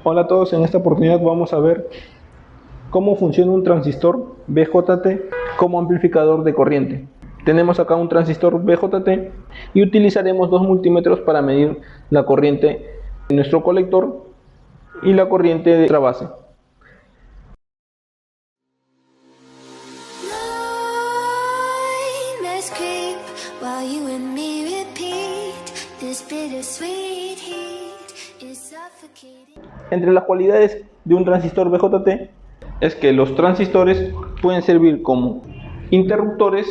Hola a todos, en esta oportunidad vamos a ver cómo funciona un transistor BJT como amplificador de corriente. Tenemos acá un transistor BJT y utilizaremos dos multímetros para medir la corriente de nuestro colector y la corriente de nuestra base. Entre las cualidades de un transistor BJT es que los transistores pueden servir como interruptores,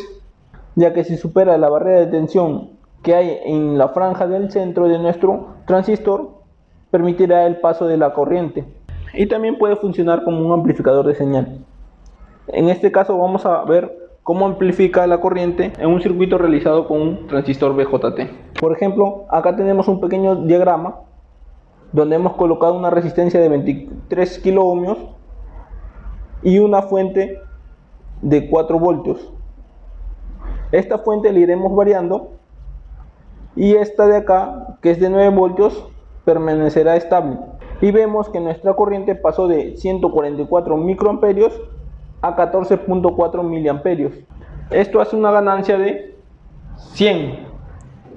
ya que si supera la barrera de tensión que hay en la franja del centro de nuestro transistor, permitirá el paso de la corriente, y también puede funcionar como un amplificador de señal. En este caso vamos a ver cómo amplifica la corriente en un circuito realizado con un transistor BJT. Por ejemplo, acá tenemos un pequeño diagrama donde hemos colocado una resistencia de 23 kiloohmios y una fuente de 4 voltios. Esta fuente la iremos variando y esta de acá, que es de 9 voltios, permanecerá estable. Y vemos que nuestra corriente pasó de 144 microamperios a 14.4 miliamperios. Esto hace una ganancia de 100,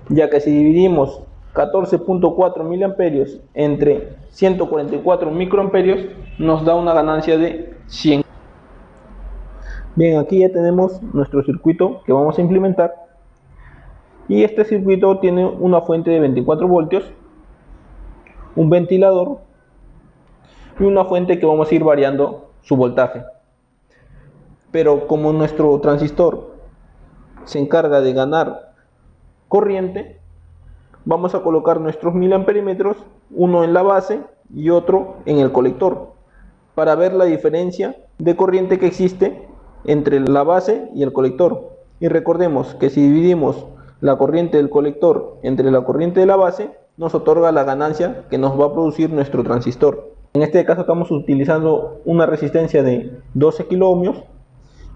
ya que si dividimos 14.4 miliamperios entre 144 microamperios nos da una ganancia de 100. Bien, aquí ya tenemos nuestro circuito que vamos a implementar, y este circuito tiene una fuente de 24 voltios, un ventilador y una fuente que vamos a ir variando su voltaje. Pero como nuestro transistor se encarga de ganar corriente, vamos a colocar nuestros miliamperímetros, uno en la base y otro en el colector, para ver la diferencia de corriente que existe entre la base y el colector. Y recordemos que si dividimos la corriente del colector entre la corriente de la base, nos otorga la ganancia que nos va a producir nuestro transistor. En este caso estamos utilizando una resistencia de 12 kiloohmios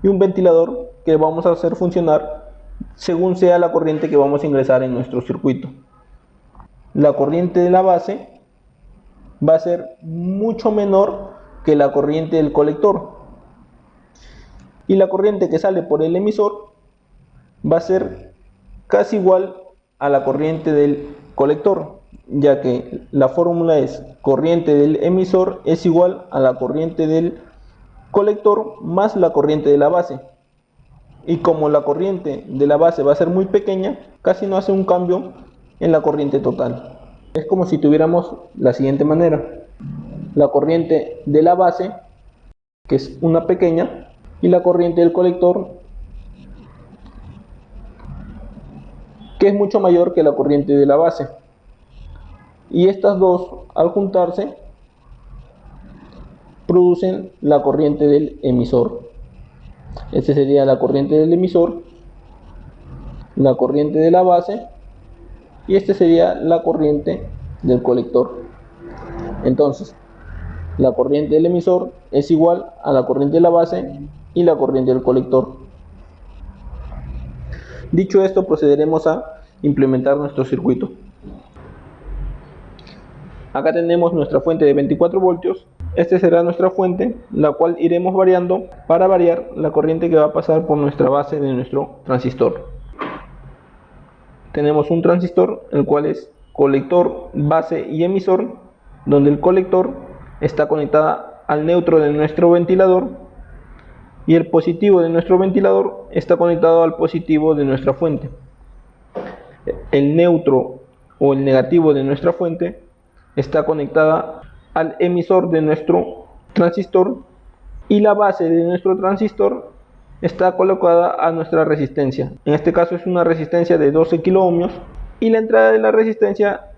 y un ventilador que vamos a hacer funcionar según sea la corriente que vamos a ingresar en nuestro circuito. La corriente de la base va a ser mucho menor que la corriente del colector, y la corriente que sale por el emisor va a ser casi igual a la corriente del colector, ya que la fórmula es corriente del emisor es igual a la corriente del colector más la corriente de la base. Y como la corriente de la base va a ser muy pequeña, casi no hace un cambio en la corriente total. Es como si tuviéramos la siguiente manera: la corriente de la base, que es una pequeña, y la corriente del colector, que es mucho mayor que la corriente de la base. Y estas dos, al juntarse, producen la corriente del emisor. Esta sería la corriente del emisor, la corriente de la base, y esta sería la corriente del colector. Entonces, la corriente del emisor es igual a la corriente de la base y la corriente del colector. Dicho esto, procederemos a implementar nuestro circuito. Acá tenemos nuestra fuente de 24 voltios. Esta será nuestra fuente, la cual iremos variando para variar la corriente que va a pasar por nuestra base de nuestro transistor. Tenemos un transistor, el cual es colector, base y emisor, donde el colector está conectada al neutro de nuestro ventilador y el positivo de nuestro ventilador está conectado al positivo de nuestra fuente. El neutro o el negativo de nuestra fuente está conectada al emisor de nuestro transistor, y la base de nuestro transistor está colocada a nuestra resistencia. En este caso es una resistencia de 12 kiloohmios, y la entrada de la resistencia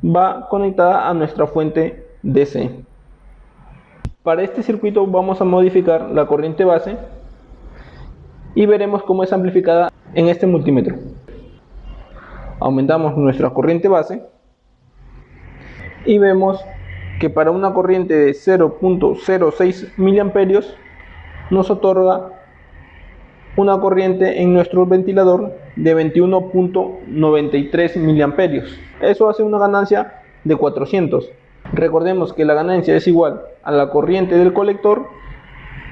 va conectada a nuestra fuente DC. Para este circuito vamos a modificar la corriente base y veremos cómo es amplificada en este multímetro. Aumentamos nuestra corriente base y vemos que para una corriente de 0.06 miliamperios nos otorga una corriente en nuestro ventilador de 21.93 miliamperios. Eso hace una ganancia de 400. Recordemos que la ganancia es igual a la corriente del colector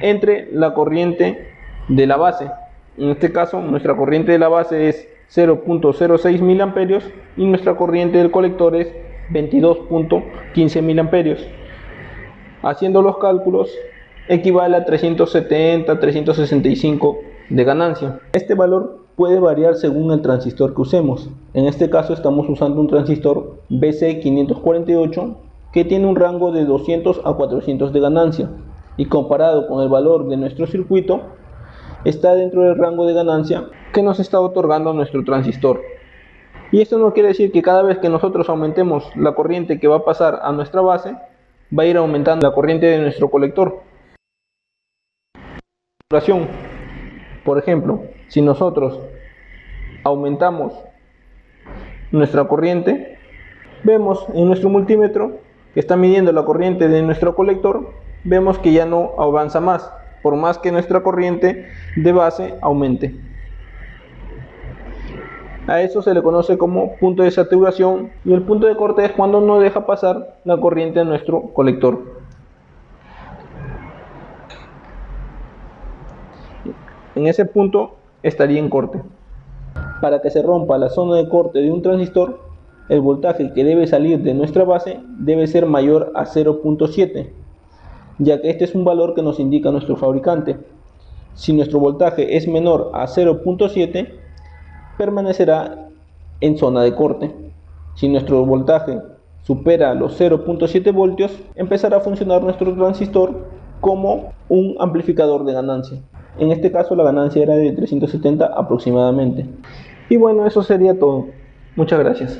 entre la corriente de la base. En este caso, nuestra corriente de la base es 0.06 miliamperios y nuestra corriente del colector es 22.15 miliamperios. Haciendo los cálculos, equivale a 370-365 de ganancia. Este valor puede variar según el transistor que usemos. En este caso estamos usando un transistor BC548 que tiene un rango de 200 a 400 de ganancia, y comparado con el valor de nuestro circuito, está dentro del rango de ganancia que nos está otorgando nuestro transistor. Y esto no quiere decir que cada vez que nosotros aumentemos la corriente que va a pasar a nuestra base, va a ir aumentando la corriente de nuestro colector. Por ejemplo, si nosotros aumentamos nuestra corriente, vemos en nuestro multímetro que está midiendo la corriente de nuestro colector, vemos que ya no avanza más, por más que nuestra corriente de base aumente. A eso se le conoce como punto de saturación, y el punto de corte es cuando no deja pasar la corriente a nuestro colector. En ese punto estaría en corte. Para que se rompa la zona de corte de un transistor, el voltaje que debe salir de nuestra base debe ser mayor a 0.7, ya que este es un valor que nos indica nuestro fabricante. Si nuestro voltaje es menor a 0.7, permanecerá en zona de corte. Si nuestro voltaje supera los 0.7 voltios, empezará a funcionar nuestro transistor como un amplificador de ganancia. En este caso la ganancia era de 370 aproximadamente. Y bueno, eso sería todo. Muchas gracias.